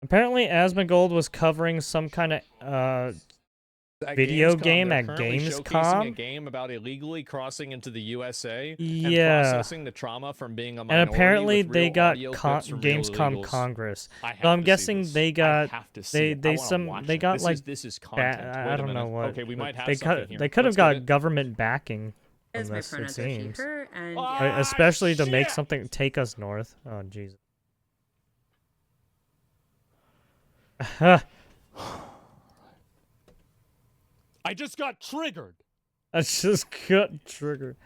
Apparently, Asmongold was covering some kind of video game at Showcasing a Gamescom. game about illegally crossing into the USA and Yeah, processing the trauma from being a and minority apparently with they real got audio clips from real Gamescom illegals. Congress. I have So I'm to see guessing this. they I got have to see it. I wanna watch they it. got like this is content. I Wait a don't know minute. what. Okay, we might have they something could here. they could have Let's get got it. government backing from As my this. It pronouns are she, seems, her, and especially to make shit! something take us north. Oh Jesus. I just got triggered. I just got triggered.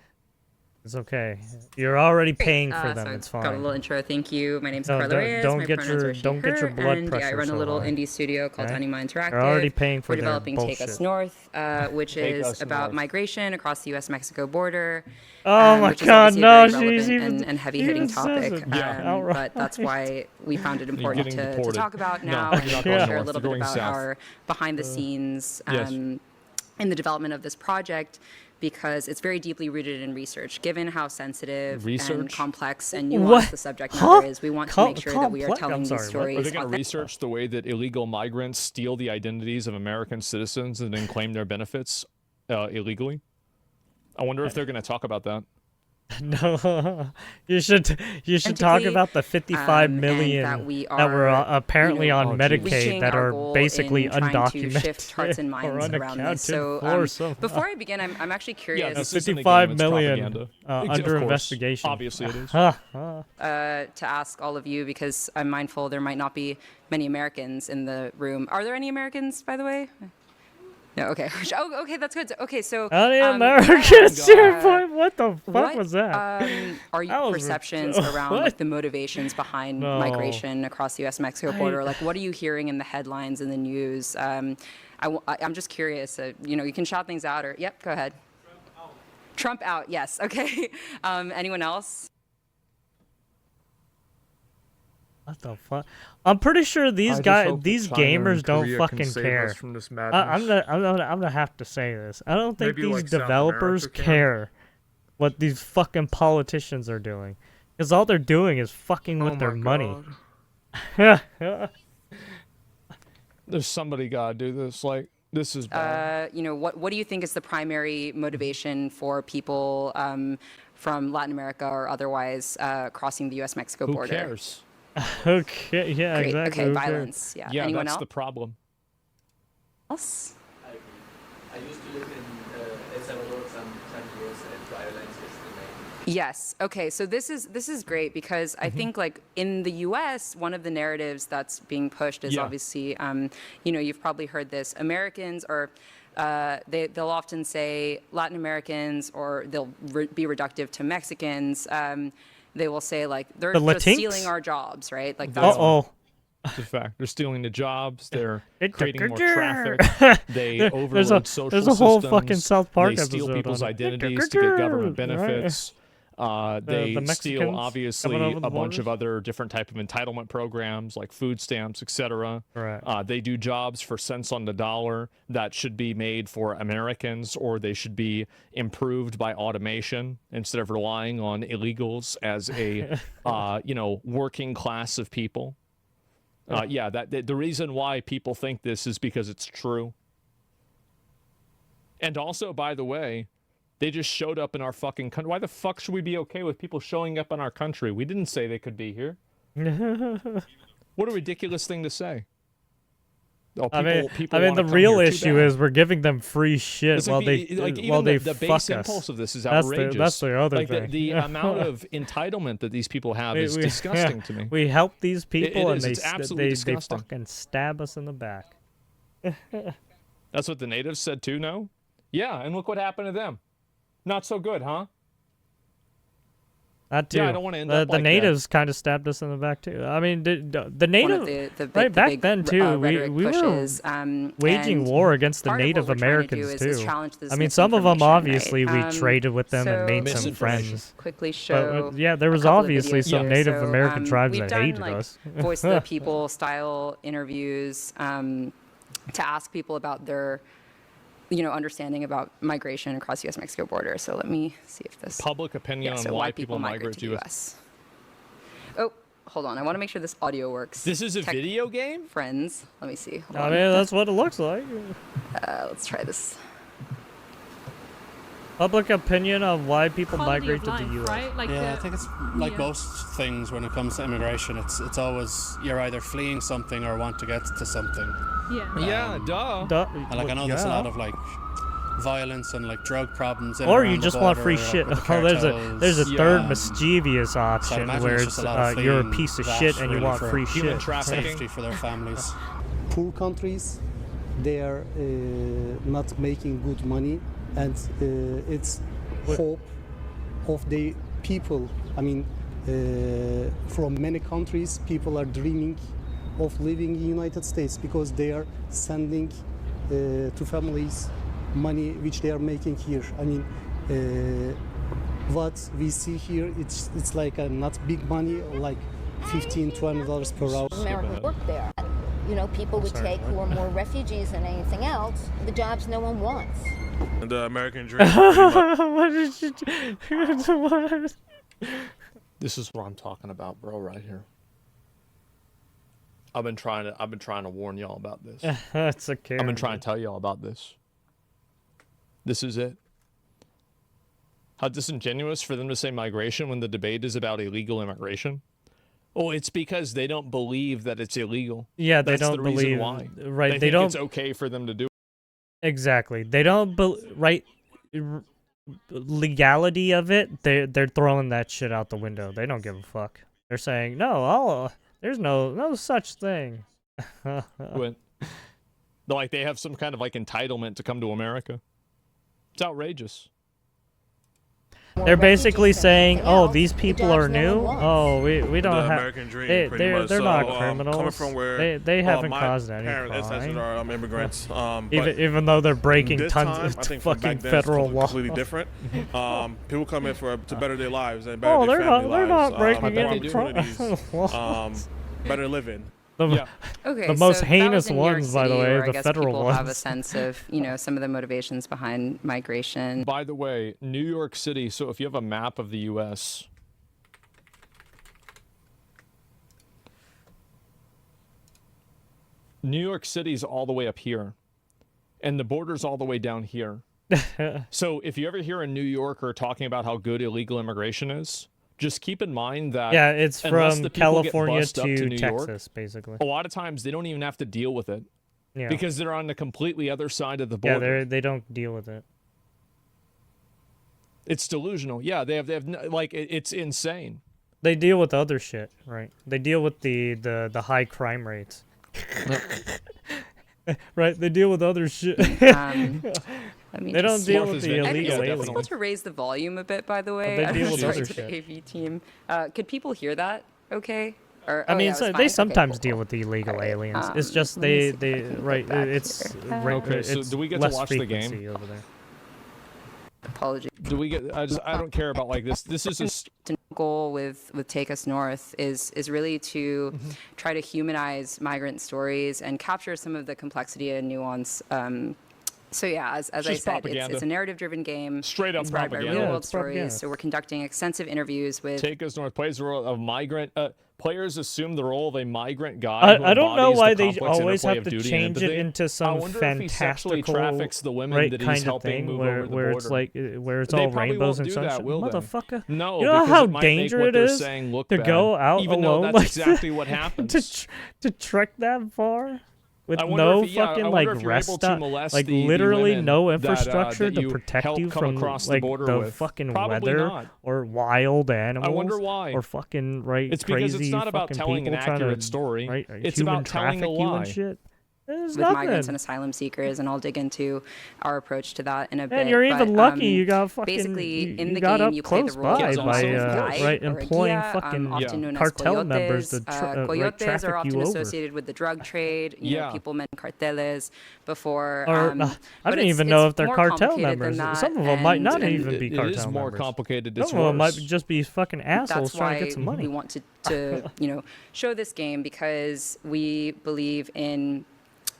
It's okay. You're already paying for them. So it's Got a fine. little intro. Thank you. My name's No, Carla Reyes. don't My get pronouns your are she, don't get your her, blood and pressure I run a so little high. indie studio called Okay? Anima Interactive. You're already paying for We're their developing bullshit. Take Us North, which is about migration across the U.S.-Mexico border. Oh my which is God, obviously no, a very she's relevant even and heavy-hitting says topic. it. Yeah, But that's why we found it important getting to deported. talk about No, now you're and not going share a north. little You're bit going about south. our behind-the-scenes Yes. in the development of this project, because it's very deeply rooted in research. Given how sensitive and complex and nuanced the subject matter is, we want to make sure that we are telling these stories. Are they going to research the way that illegal migrants steal the identities of American citizens and then claim their benefits illegally? I wonder if they're going to talk about that. No, you should talk about the 55 million that were apparently on Medicaid reaching that our are goal basically in trying to undocumented shift hearts and or minds around this. So somehow. before I begin, I'm actually curious. this isn't a 55 game, it's million propaganda. under Of course. investigation. Obviously it is. To ask all of you, because I'm mindful there might not be many Americans in the room. Are there any Americans, by the way? No, okay. Oh, okay, that's good. Okay, so Any Americans here? What the fuck was that? Are your perceptions around like the motivations behind migration across the U.S.-Mexico border? Like, what are you hearing in the headlines in the news? I'm just curious. You can shout things out, or yep, go ahead. Trump out. Yes. Okay. Anyone else? What the fuck? I'm pretty sure these gamers don't fucking care. I'm gonna have to say this. I don't think these developers care what these fucking politicians are doing, because all they're doing is fucking with their money. There's somebody gotta do this. Like, this is bad. What do you think is the primary motivation for people from Latin America or otherwise crossing the U.S.-Mexico border? Who cares? Okay, yeah, Great. exactly. Okay, violence. Yeah. Anyone that's else? the problem. Else? I used to live in El Salvador some years, and violence is the main. Yes. Okay. So this is great, because I think like in the U.S., one of the narratives that's being pushed is obviously, you've probably heard this. Americans are. They'll often say Latin Americans, or they'll be reductive to Mexicans. They will say like they're just stealing our jobs, right? Like that's It's a fact. They're stealing the jobs. They're creating more traffic. They overload social There's a whole systems. fucking South Park They steal episode people's on identities to get government right. benefits. They the steal, Mexicans obviously, coming over the a bunch of borders. other different type of entitlement programs like food stamps, etc. Right. They do jobs for cents on the dollar that should be made for Americans, or they should be improved by automation instead of relying on illegals as a, working class of people. The reason why people think this is because it's true. And also, by the way, they just showed up in our fucking country. Why the fuck should we be okay with people showing up in our country? We didn't say they could be here. What a ridiculous thing to say. Oh, the real issue is we're giving them free shit while they the fuck base us. impulse of this is outrageous. That's the other thing. The amount of entitlement that these people have is disgusting to me. We help these people, and they disgusting. fucking stab us in the back. That's what the natives said too. No, yeah, and look what happened to them. Not so good, huh? That too. Yeah, I don't want to end up the like natives kind of stabbed us in the back too. I mean, the native right back then too. We were waging war against the Native Americans too. I mean, some of them obviously we traded with them and made some friends. Quickly show. But, yeah, there was obviously some Native American tribes that hated us. Voice of the people style interviews to ask people about their understanding about migration across the U.S.-Mexico border. So let me see if this... Public opinion on why people migrate to the U.S. Oh, hold on. I want to make sure this audio works. This is a video game? Friends. Let me see. Hold I on. mean, that's what it looks like. Let's try this. Public opinion of why people Quality migrate of to life, the U.S. right? Like Yeah, I think it's like yeah. most things when it comes to immigration. It's always you're either fleeing something or want to get to something. Yeah. Yeah, duh. And like I know there's a lot of like violence and like drug problems. In Or and you around just the want border, free like, shit. with the Oh, there's a cartels. third mischievous option imagine where it's it's just a lot of you're a fleeing piece of that shit and you really want for free human shit. trafficking. Safety for their families. Poor countries, they are not making good money, and it's hope of the people. I mean, from many countries, people are dreaming of living in United States because they are sending to families money which they are making here. I mean, what we see here, it's like a not big money, like $15-20 per hour. American work there. You know, people would take who are more refugees than anything else, the jobs no one wants. The American dream. pretty much. What did you do? What? This is what I'm talking about, bro, right here. I've been trying to warn y'all about this. That's okay. I've been trying to tell y'all about this. This is it. How disingenuous for them to say migration when the debate is about illegal immigration. Oh, it's because they don't believe that it's illegal. Yeah, they That's don't the reason believe. why. Right? They They think don't. it's okay for them to do. Exactly. They don't. Right. Legality of it. They're throwing that shit out the window. They don't give a fuck. They're saying no. There's no such thing. When, like they have some kind of like entitlement to come to America. It's outrageous. They're basically saying, "Oh, these people are new. Oh, we don't The have. American dream, pretty They're much. not So, criminals. coming from where they haven't my caused any parents, ancestors crime. are immigrants. Even though they're breaking this tons time, of I think from fucking back then, federal it's law. completely different. People come in to better their lives and better Oh, their they're family not. They're lives. not breaking more any opportunities, better living. Yeah. Okay, The most so that heinous was in New York ones, by the City, way, where I the guess federal people have a ones. sense of, some of the motivations behind migration. By the way, New York City. So if you have a map of the U.S. New York City's all the way up here, and the border's all the way down here. So if you ever hear a New Yorker talking about how good illegal immigration is, just keep in mind that Yeah, it's unless from the people get California bussed up to New York, Texas, basically. a lot of times they don't even have to deal with it Yeah. because they're on the completely other side of the Yeah, border. they don't deal with it. It's delusional. Yeah, they have it's insane. They deal with other shit, right? They deal with the high crime rates. Right, they deal with other shit. Let me They don't just deal see. with the Yeah, illegal Is it aliens. possible to raise the volume a bit, by the way? they I'm deal just with sorry other to the shit. AV team. Could people hear that okay? Or, I mean, yeah, it was so fine. they Okay, sometimes cool, deal cool. with the illegal Alright, aliens. It's just let me see they if I can right. go back It's here. right. Okay, so it's do we get to less watch the game? frequency over there. Apologies. Do we get? I don't care about like this. This is just Goal with Take Us North is really to Mm-hmm. try to humanize migrant stories and capture some of the complexity and nuance. So yeah, as I just said, propaganda. it's a narrative-driven game Straight up inspired by propaganda. real-world it's propaganda. stories. So we're conducting extensive interviews with Take Us North plays the role of migrant. Players assume the role of a migrant guy. I don't know who why embodies they the complex always interplay have of to duty change and it empathy. into I some wonder if he sexually fantastical traffics the women right that he's kind of helping thing move where over the where it's border. like where it's They all probably rainbows won't and do that, sunshine. will they? Motherfucker. No, You know because how it might make dangerous what it they're is saying look to bad, go out even alone though that's like exactly what happens. to trek that far with I wonder no if, yeah, fucking I like wonder if you're rest able to stop, molest like the literally women no that, infrastructure that to you protect help you come from across the like border the with. fucking Probably weather not. or wild animals. I wonder why. Or fucking right It's because crazy it's not about fucking telling an people trying accurate to, story. Right, It's human about telling a traffic you lie. and shit. There's with migrants and nothing. asylum seekers, and I'll dig into our approach to that in a bit. And you're even but, lucky you got fucking basically you, in you the got game up you play the close role by of by a guide right or a employing guia, fucking often known as cartel members coyotes. to right, Coyotes traffic are often you over. associated with the drug trade. You know, Yeah. people meant carteles before. Or I but don't it's- even know it's if they're more cartel complicated than members. that, Some of them might not and even be cartel It is more members. complicated. Some It's of them might worse. just be fucking assholes That's trying why to get some money. we want to show this game, because we believe in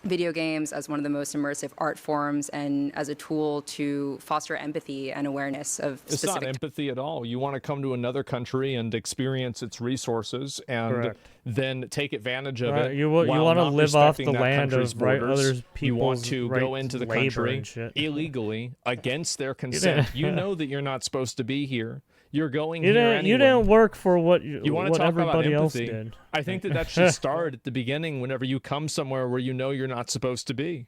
video games as one of the most immersive art forms and as a tool to foster empathy and awareness of It's specific. not empathy at all. You want to come to another country and experience its resources and then take advantage of it. You want to live off the land of borders. other people's You want to go into the country illegally against their consent. You know that you're not supposed to be here. You're going here anyway. You didn't work for what what everybody else did. I think that should start at the beginning whenever you come somewhere where you know you're not supposed to be.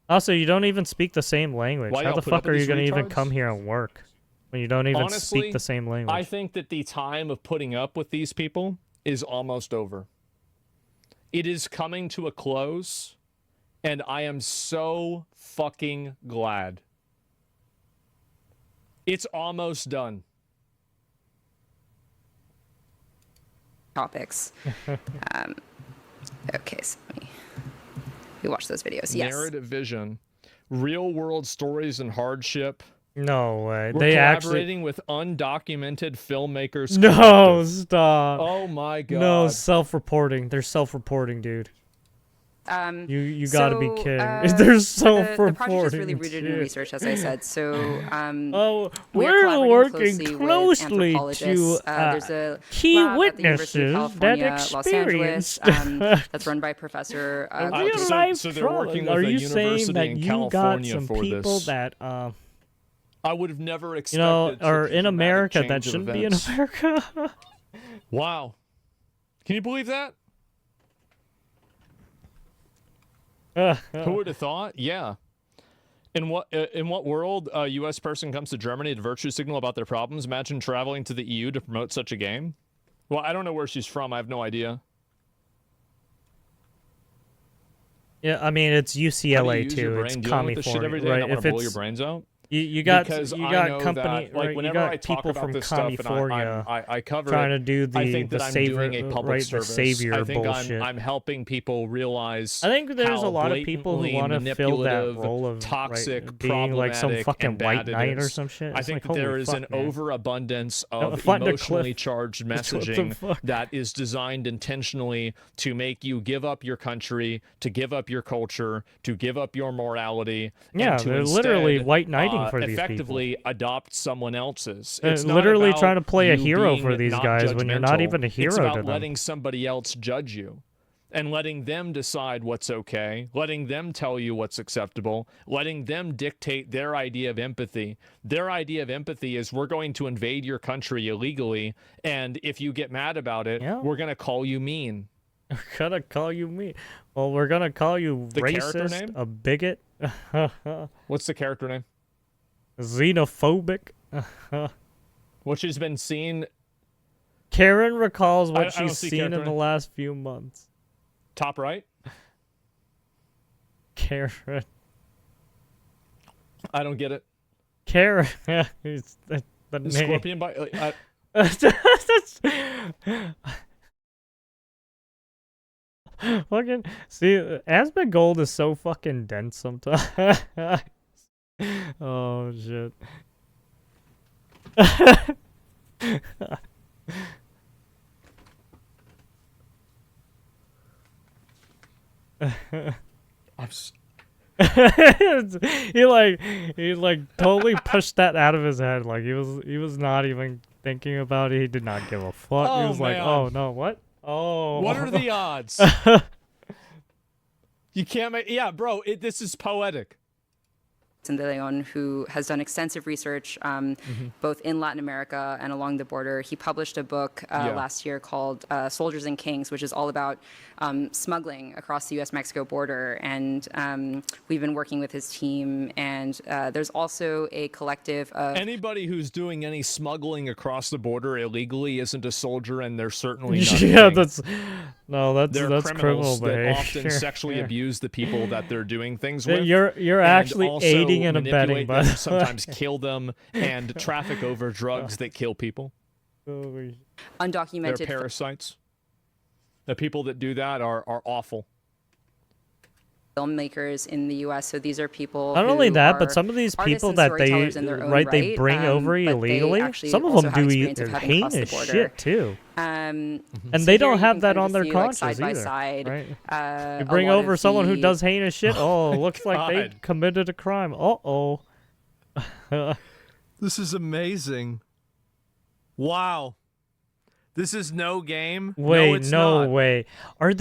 Also, you don't even speak the same language. How the fuck are you going to even come here and work when you don't even speak the same language? I think that the time of putting up with these people is almost over. It is coming to a close, and I am so fucking glad. It's almost done. Topics. Okay, so we watch those videos. Yes. Narrative vision, real world stories and hardship. No way. We're collaborating with undocumented filmmakers. No, stop. Oh my god. No, self-reporting. They're self-reporting, dude. You gotta be kidding. They're self-reporting. The project is really rooted in research, as I said. So we're working closely to there's a key lab witnesses at the that University of California, Los experienced. Angeles, that's run by Professor. So they're working with Are a you university saying that in you California got some for people this. that I would have never expected. are in America that shouldn't be in America? Wow. Can you believe that? Who would have thought? Yeah. In what world a U.S. person comes to Germany to virtue signal about their problems? Imagine traveling to the EU to promote such a game. Well, I don't know where she's from. I have no idea. Yeah, I mean it's UCLA too. It's California, right? If blow your brains out. You got that, company, like, right? whenever You got I talk people about from this stuff California and I cover trying it, to do I think that the I'm savior, doing a public right? service. The savior I think bullshit. I'm helping people realize. I think there's how a lot of people who want to fill that role of toxic, being like some fucking white knight or some shit. I It's think like, that there is an man. overabundance of Find a emotionally cliff. charged messaging that is designed intentionally to make you give up your country, to give up your culture, to give up your morality. Yeah, and to they're instead, literally white knighting for these effectively people. adopt someone else's. They're It's not literally about trying to play a you hero being for these not guys when you're not judgmental. even a hero It's to about them. letting somebody else judge you and letting them decide what's okay, letting them tell you what's acceptable, letting them dictate their idea of empathy. Their idea of empathy is we're going to invade your country illegally, and if you get mad about it, we're going to call you mean. We're gonna call you mean. Well, we're gonna call you racist, a bigot. What's the character name? Xenophobic. Which has been seen. Karen recalls what I don't she's see seen in character the name. last few months. Top right? Karen. I don't get it. Karen. It's the name. Scorpion by. Fucking see, Aspen Gold is so fucking dense sometimes. Oh shit. he like totally pushed that out of his head. Like he was not even thinking about it. He did not give a fuck. He was like, oh no, what? Oh, what are the odds? You can't make. Yeah, bro. This is poetic. De Leon, who has done extensive research both in Latin America and along the border. He published a book last year called Soldiers and Kings, which is all about smuggling across the U.S.-Mexico border. And we've been working with his team. And there's also a collective of... Anybody who's doing any smuggling across the border illegally isn't a soldier, and they're certainly not. Yeah, that's they're criminal behavior. That often sexually abuse the people that they're doing things with. You're actually aiding and abetting, but sometimes kill them and traffic over drugs that kill people. Undocumented. They're parasites. The people that do that are awful. filmmakers in the U.S. So these are people. Not who only that, but are some of these artists people and that they storytellers in their own they bring over but they illegally. actually Some of also them have do experience of having crossed the heinous border. shit too. And they don't have that on their conscience side by either. side, Right? You bring over someone who does heinous shit. Oh, looks like they committed a crime. Uh-oh. This is amazing. Wow. This is no game. Wait, no way. Are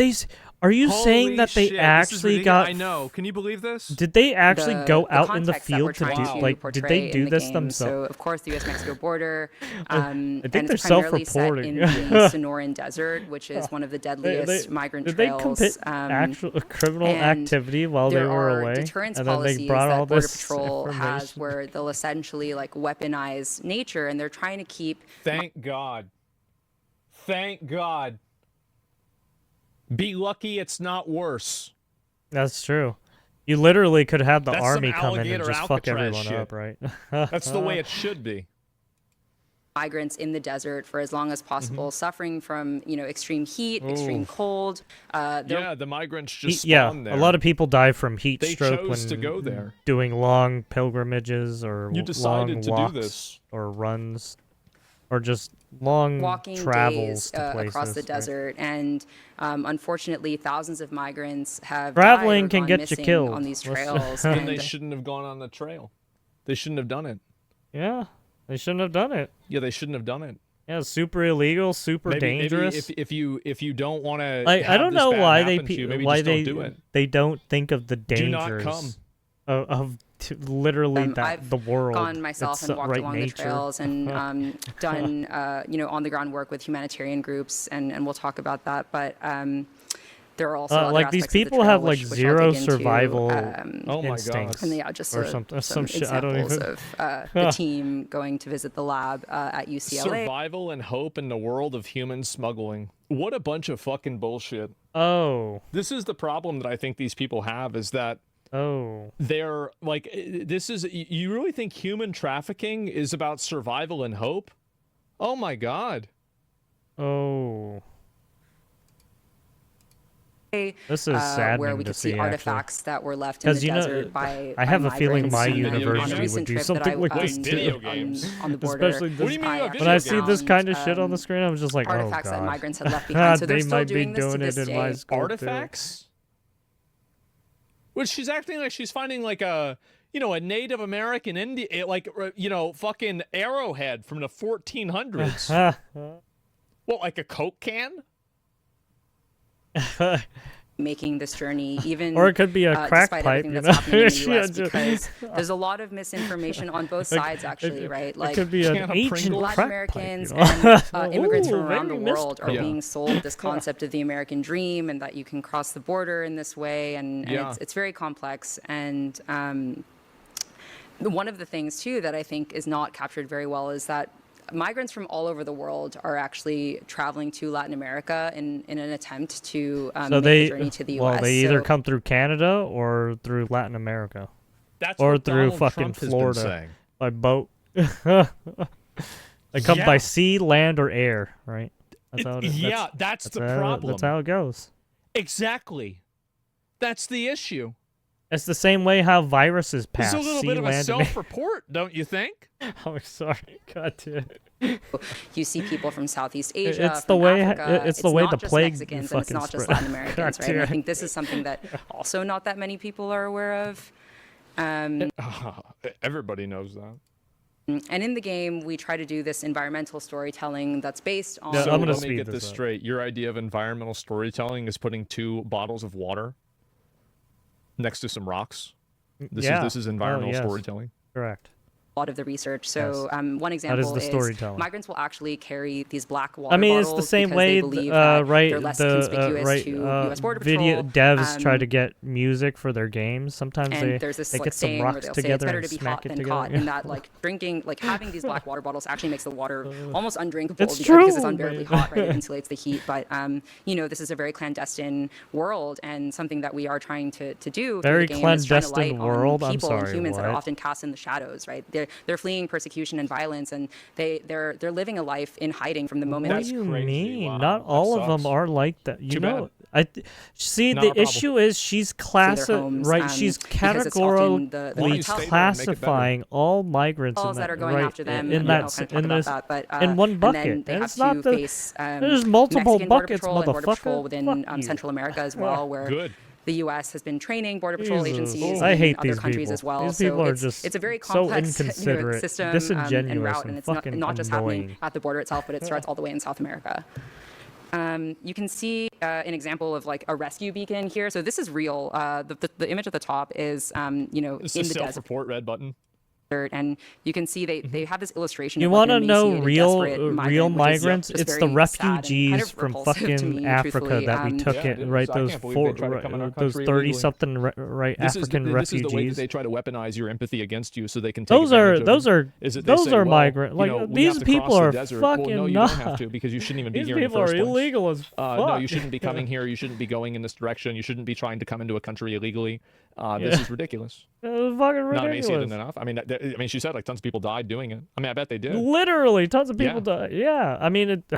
you saying that they actually got? I know. Can you believe this? Did they actually go out in the context that field we're trying to to like? Did portray they do in the this game. themselves? So of course the U.S.-Mexico border. I and think they're it's primarily set self-reporting. in the Sonoran Desert, which is one of the deadliest migrant did trails. Did they commit actual criminal activity while they were away? Deterrence and then policies they brought all that Border this Patrol has, information? where they'll essentially like weaponize nature, and they're trying to keep. Thank God. Thank God. Be lucky it's not worse. That's true. You literally could have the That's army some come in and alligator just fuck Alcatraz everyone shit. up, right? That's the way it should be. Migrants in the desert for as long as possible, suffering from extreme heat, extreme cold. Yeah, the migrants just spawn there. A lot of people die from heat They stroke chose when to go there. doing long pilgrimages or You decided long to walks do this. or runs or just long walking travels days to places, across the right? desert, and unfortunately, thousands of migrants have Traveling died or can gone get you missing killed. on these Let's- trails. And and they shouldn't have gone on the trail. They shouldn't have done it. Yeah, they shouldn't have done it. Yeah, they shouldn't have done it. Yeah, super illegal, super dangerous. Maybe if you don't want to, I don't know why they don't do it. They don't think of the Do not dangers come. of literally I've the world. gone myself It's and walked right along nature. the trails and done on the ground work with humanitarian groups, and we'll talk about that. But there are also other like these aspects of the people trail have like which I'll zero dig into, survival Oh my instincts. and yeah, just or some shit. I don't examples even. of the team going to visit the lab at UCLA. Survival and hope in the world of human smuggling. What a bunch of fucking bullshit. Oh. This is the problem that I think these people have, is that they're like, you really think human trafficking is about survival and hope? Oh my God. Oh. This is saddening where we to could see see, artifacts that were left in the desert by I have a feeling migrants. my And university on a recent would do trip something that I, like this video too. games. on the border. Especially this, What do you mean about video when I see this found, kind of shit on the screen, I'm just like, artifacts oh that god. migrants had left behind. So they're They still might be doing this to doing this it in my day. school Artifacts? Well, she's acting like she's finding like a Native American Indian, like, fucking arrowhead from the 1400s. What, like a Coke can? Making this journey, even or it could be a crack despite pipe, everything that's happening in the Yeah, US, because there's a lot of misinformation on both sides, actually, right? It could be an ancient Black crack Americans pipe, and immigrants from around the very world are mystical. being sold this concept of the American dream, and that you can cross the border in this way, and it's very complex. And one of the things too that I think is not captured very well is that migrants from all over the world are actually traveling to Latin America in an attempt to make the journey to the U.S. Well, they either come through Canada or through Latin America. That's or what through Donald fucking Trump has Florida been saying. by boat. They come by sea, land, or air, right? That's how it is. That's the problem. That's how it goes. Exactly. That's the issue. It's the same way how viruses pass. It's a little sea, bit of a land, and air. self-report, don't you think? Oh, sorry. God, dude. You see people from Southeast Asia, It's the from way Africa. it's the way not the just plague Mexicans, and it's fucking not just spread. Latin Americans, right? And I think this is something that also not that many people are aware of. Everybody knows that. And in the game, we try to do this environmental storytelling that's based on. Yeah, So I'm gonna let me speed get this this up. straight. Your idea of environmental storytelling is putting 2 bottles of water next to some rocks. This is environmental yes. storytelling. Correct. A lot of the research. So Yes. one example the storytelling. migrants will actually carry these black water I mean, bottles it's the same because way, they believe that right? they're less conspicuous to U.S. Border Video Patrol. devs try to get music for their games. Sometimes And there's this they like get some saying where rocks they'll say it's together better and to be smack hot it than together. caught, and that like having these black water bottles actually makes the water almost undrinkable It's because it's true, unbearably man. hot, right? It insulates the heat. But this is a very clandestine world, and something that we are trying to do. Very through the game is shine a light clandestine on world? I'm people sorry, and humans that are what? often cast in the shadows, right? They're fleeing persecution and violence, and they're living a life in hiding from the moment. What That's do you crazy. mean? Wow, Not that all of them sucks. are like that. You Too know, bad. See, Not the a problem. issue is she's homes, right. She's because it's often categorically the classifying all migrants in that are going right, after them. in and that I'll kind of talk about that, but in one and bucket. then they And have it's not to the face there's multiple Mexican Border buckets, Patrol and Border Patrol motherfucker. within Fuck you. Central America as well, where Good. the U.S. has been training Border Patrol Jesus. agencies I in hate other these countries people. as well. These people so are it's, just it's a very so complex inconsiderate, system and disingenuous, route, and and it's not, fucking not just annoying. happening at the border itself, but it starts all the way in South America. You can see an example of like a rescue beacon here. So this is real. The image at the top is, you know, It's in a the desert. self-report red button. And you can see they have this illustration. You of like want to an know emaciated, real desperate real migrant, which is migrants? just It's the very sad and kind refugees of from repulsive to fucking me, Africa truthfully. that we took Yeah, it, it right? is. I Those can't believe they tried to come in our those country 30-something right This African is refugees. This is the way that they try to weaponize your empathy against you, so they can take Those are advantage of it. Is that they those say, are well, migrant. you Like know, we these have to people cross the are desert. fucking well, no, you nuts. don't have to, because you shouldn't even be These here in the people are first place. illegal as fuck. No, you shouldn't be coming here. You shouldn't be going in this direction. You shouldn't be trying to come into a country illegally. This is ridiculous. It's fucking Not ridiculous. emaciated enough. I mean, she said like tons of people died doing it. I mean, I bet they did. Literally, tons of people Yeah. die. Yeah, I mean it.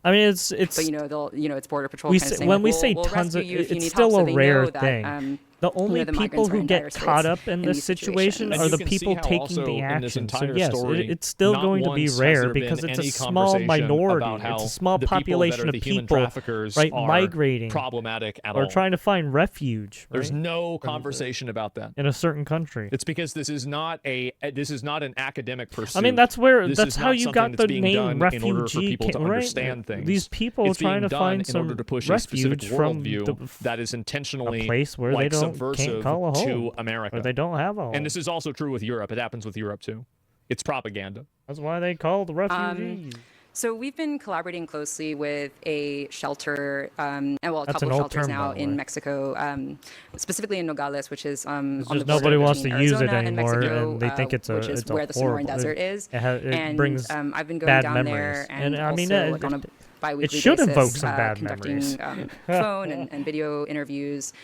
I mean it's. But it's Border Patrol. We kind of say, saying, when like, we we'll, say we'll tons rescue of, you if you it's need still help. a So they rare know that, thing. The only the people migrants who are in dire get caught straits up in in this these situation situations. are And the you can see people how taking also the in this action. So entire yes, story, it's still not going to be once has rare there been because it's a any small conversation minority. about how It's a small the people that population are of the human people, traffickers right, are migrating problematic at or all. trying to find refuge. There's right, no conversation about that. in a certain country. It's because this is not an academic pursuit. I mean, that's where This that's is how not you something got that's the being name done in order for refugee. people to right? understand things. These people It's trying being to find done in some order to push a specific refuge from worldview that is intentionally a place where like they can't subversive call a home, to America. or they don't have a home. And this is also true with Europe. It happens with Europe too. It's propaganda. That's why they call the refugees. So we've been collaborating closely with a shelter, and well, a That's couple an of old shelters term, now by the in way. Mexico, specifically in Nogales, which is on the Just border nobody wants between to use it Arizona and anymore, Mexico, and they think it's which is it's where a the horrible. Sonoran Desert is. It And brings I've been going bad down memories. there, and I mean, also like on a bi-weekly should basis, evoke some bad conducting memories. phone and video interviews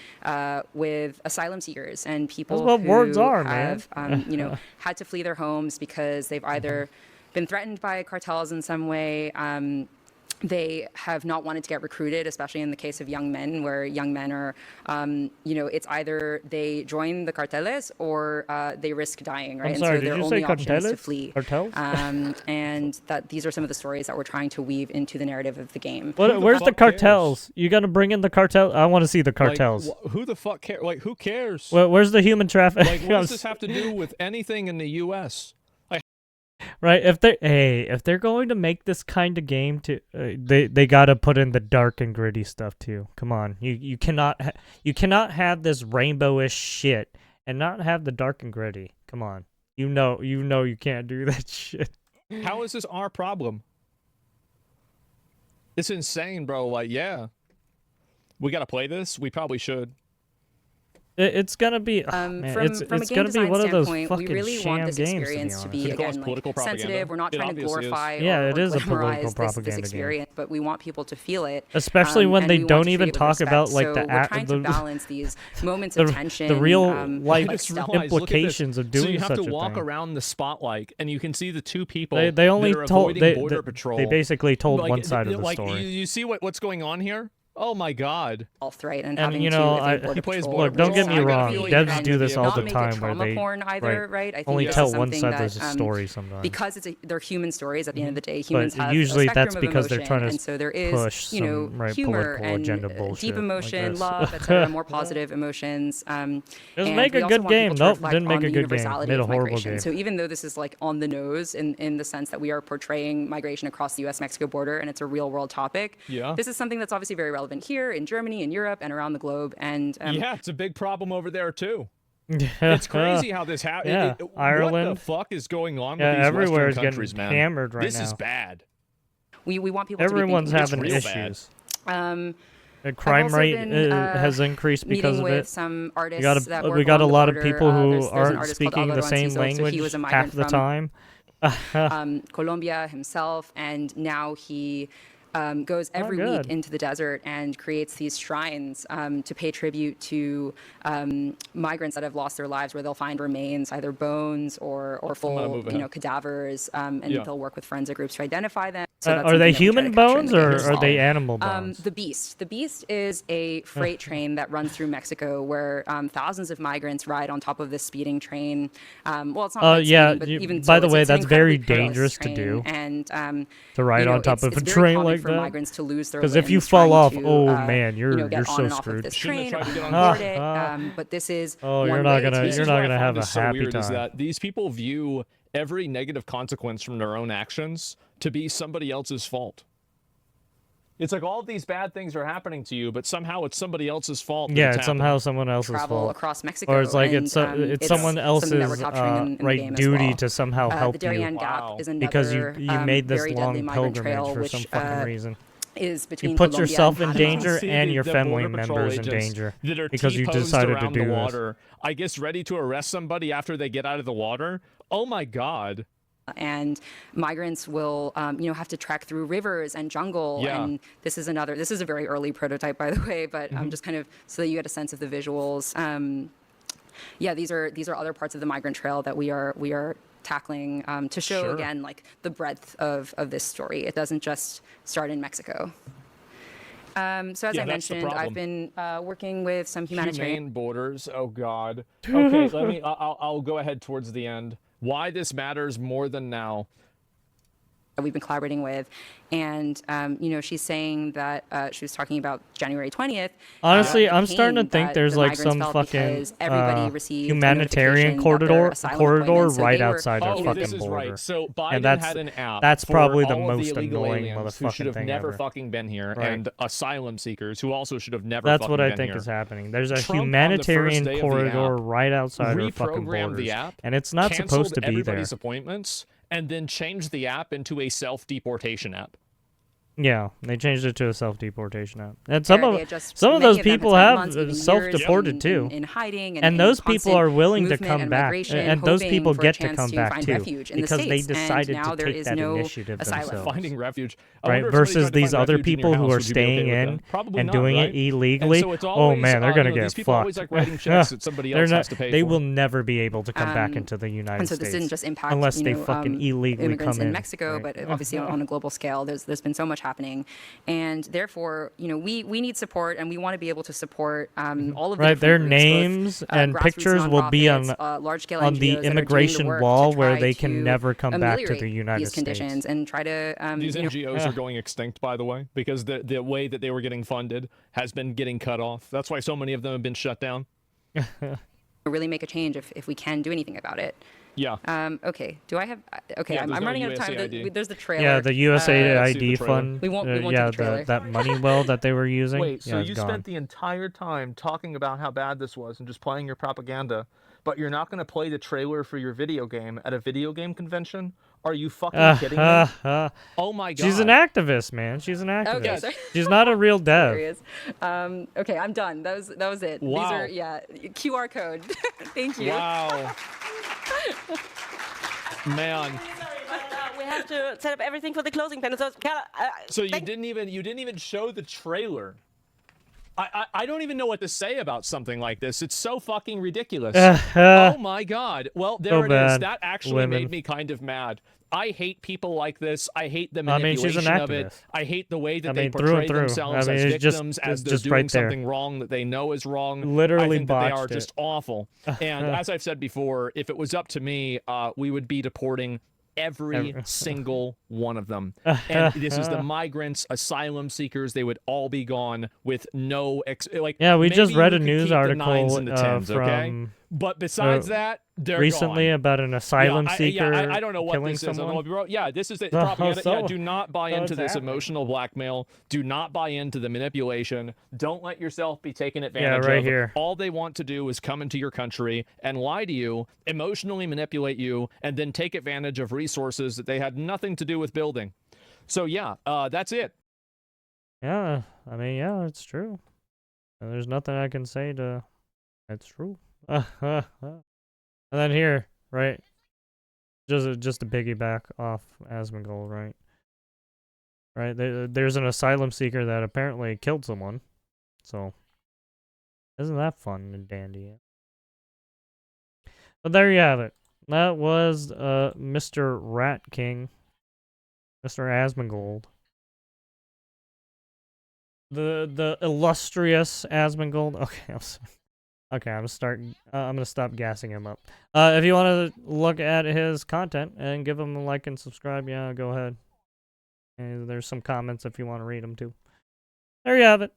with asylum seekers and people That's what who words are, man. have had to flee their homes because they've either been threatened by cartels in some way. They have not wanted to get recruited, especially in the case of young men, where young men are, it's either they join the carteles or they risk dying, right? I'm sorry, and so did their you only say option is to carteles? flee. Cartels? And that these are some of the stories that we're trying to weave into the narrative of the game. Where's the fuck cartels? You gonna bring in the cartel? I want to see the cartels. Like, who the fuck cares? Like, who cares? Where's the human traffic? Like, what does this have to do with anything in the U.S.? Right, if they're going to make this kind of game, they gotta put in the dark and gritty stuff too. Come on, you cannot have this rainbowish shit and not have the dark and gritty. Come on, you know you can't do that shit. How is this our problem? It's insane, bro. Like, yeah, we gotta play this. We probably should. It's gonna be man, it's from a game gonna be design one of those standpoint, fucking we really sham want this games, experience to be Could cause again political like propaganda. sensitive. We're not It trying to obviously is. glorify Yeah, or it is a political glamorize this propaganda game. experience, but we want people to feel it. Especially when and they we want don't to even treat it with talk respect. about like So the we're trying to balance these moments of tension, the real like life stealth. implications of doing so you have such to a walk thing. around the spotlight, and you can see the two people. They only that are told avoiding they border patrol. they basically told Like, one side of the like, story. You see what's going on here? Oh my God! Right, and And having you know, to evade He plays border border look, don't get patrol. me I got a wrong. feeling Devs you do this all not the make time it where trauma they porn either, right? I think only this tell is one something side of that, the story sometimes. because they're human stories at the end of the day. Humans But have usually a that's spectrum of because they're emotion, trying to and so there is, push humor political and agenda bullshit deep like emotion, this. love, etc., more positive emotions. Just and make we a also good want game. people to Nope, reflect didn't make on a the good game. universality Made a of horrible migration. game. So even though this is like on the nose in the sense that we are portraying migration across the U.S.-Mexico border and it's a real world topic, this is something that's obviously very relevant here in Germany, in Europe, and around the globe. And yeah, it's a big problem over there too. It's crazy how this happens. Yeah, Ireland. What the fuck is going on Yeah, with these everywhere Western is countries, getting man? hammered right this now. is bad. we want people Everyone's to be thinking having It's real issues. bad. The crime also rate been, has increased because meeting of with it. some artists We got that a, work we got a on the lot of border. people who There's an aren't artist called speaking the Alvaro same Enciso, so language he was a half migrant the from, time. Colombia himself, and now he goes every week into the desert and creates these shrines to pay tribute to migrants that have lost their lives, where they'll find remains, either bones or full cadavers, and they'll work with forensic groups to identify them. So that's are they something that we try to human capture in bones the game or as are well. they animal bones? The Beast. The Beast is a freight train that runs through Mexico where thousands of migrants ride on top of this speeding train. Well, it's not like yeah. speeding, but even By so, the way, it's an that's very incredibly perilous dangerous to train. do. And to ride on top of a train like for that. migrants to lose their Because limbs if you fall trying off, to, oh man, you know, you're get on so and off of screwed. this Shouldn't train have tried to or get on board it. But this is oh, one you're not way gonna to- you're not gonna have a so happy weird time. is that these people view every negative consequence from their own actions to be somebody else's fault. It's like all of these bad things are happening to you, but somehow it's somebody else's fault. Yeah, it's somehow someone else's travel fault. across Mexico, Or it's like and, it's it's someone something that we're else's capturing in the right game as duty well. to somehow help The Darien you. Gap is another Because you made this very deadly long migrant pilgrimage trail, for which, some fucking reason. is between You put Colombia yourself and in Panama. danger See and the- your the family Border Patrol members in agents danger that are because you T-posed decided to around do the this. water, I guess ready to arrest somebody after they get out of the water. Oh my God. And migrants will, you know, have to trek through rivers and jungle. Yeah. And this is a very early prototype, by the way, but just kind of so that you get a sense of the visuals. Yeah, these are other parts of the migrant trail that we are tackling to show Sure. again like the breadth of this story. It doesn't just start in Mexico. So as Yeah, I that's the mentioned, problem. I've been working with some humanitarian. Humane borders. Oh God. Okay, let me. I'll go ahead towards the end. Why this matters more than now. That we've been collaborating with, and you know, she's saying that she was talking about January 20th. Honestly, the I'm starting to pain think that there's the like migrants some felt fucking because everybody received a humanitarian notification that their corridor asylum right appointments, so they were- outside our Oh, fucking this is border. right. So Biden And that's had an app. that's for probably the all of most illegal annoying aliens who should motherfucking have thing never ever. fucking been here, Right. and asylum seekers who also should have never. That's fucking what I been think here. is happening. There's a Trump, on the humanitarian first day of the corridor app, right outside our fucking reprogrammed borders, the app, and it's not canceled supposed to be there. everybody's appointments, and then changed the app into a self-deportation app. Yeah, they changed it to a self-deportation app, and some They of had just- some of many those them had people spent have months, even years self-deported in- too, in hiding and in those people constant are willing to movement come and back, migration, and those hoping people for a get to chance come to back find too refuge in the because they States. And decided now to there take is that no initiative asylum. themselves. Finding refuge. I Right, wonder if somebody versus tried to these find other refuge in your people who house, are would you be okay staying with in that? Probably and not, doing right? it illegally. And so it's Oh always, man, they're gonna you know, get these people fucked. always like writing checks that somebody else has to pay They for. will never be able to come back into the United And so States this didn't just impact unless you they know, fucking illegally immigrants come in in. Mexico, right? but obviously on a global scale, there's been so much happening, and therefore, you know, we need support, and we want to be able to support all of the Right, their different groups, names both, and grassroots pictures will be on nonprofits, large-scale on the NGOs that are doing immigration work wall to where try they can to never come back to the ameliorate United these States. conditions and try to These you know, NGOs are going extinct, by the way, because the way that they were getting funded has been getting cut off. That's why so many of them have been shut down. really make a change if we can do anything about it. Yeah. Okay. Do I have? Okay, Yeah, I'm there's no running out of time. USAID. There's the trailer. Yeah, the let's see USAID the trailer. fund. We won't do yeah, the trailer. that money well that they were using. Wait, yeah, so it's you gone. spent the entire time talking about how bad this was and just playing your propaganda, but you're not going to play the trailer for your video game at a video game convention? Are you fucking kidding me? Oh my God. She's an activist, man. She's an activist. Okay, sorry. She's not a real dev. Hilarious. Okay, I'm done. That was it. Wow. These are QR code. Thank you. Wow. Man. We have to set up everything for the closing panel. So you didn't even show the trailer. I don't even know what to say about something like this. It's so fucking ridiculous. Oh my God. Well, there So it is. bad. That actually Women. made me kind of mad. I hate people like this. I hate the I mean, she's manipulation an of it. activist. I hate the way that I they mean, through portray and through. themselves I mean, as it's just- victims, it's as they're just doing right there. something wrong that they know is wrong. Literally I think that they are botched just it. awful. And as I've said before, if it was up to me, we would be deporting every single one of them. And this is the migrants, asylum seekers. They would all be gone with no Yeah, we just maybe read you a could news keep the article 9s and the 10s, okay? from But besides that, they're recently gone. about an asylum seeker I don't know what killing this is. I don't know someone. what yeah, this is the Oh, propaganda. so- Yeah, do not buy so into it's this happening. emotional blackmail. Do not buy into the manipulation. Don't let yourself be taken advantage right of. here. All they want to do is come into your country and lie to you, emotionally manipulate you, and then take advantage of resources that they had nothing to do with building. So yeah, that's it. Yeah, I mean, yeah, it's true. And there's nothing I can say to. It's true. And then here, right? Just to piggyback off Asmongold, right? Right. There's an asylum seeker that apparently killed someone. So, isn't that fun and dandy? But there you have it. That was Mr. Rat King. Mr. Asmongold. The illustrious Asmongold. Okay, I'm gonna stop gassing him up. If you want to look at his content and give him a like and subscribe, yeah, go ahead. And there's some comments if you want to read them too. There you have it.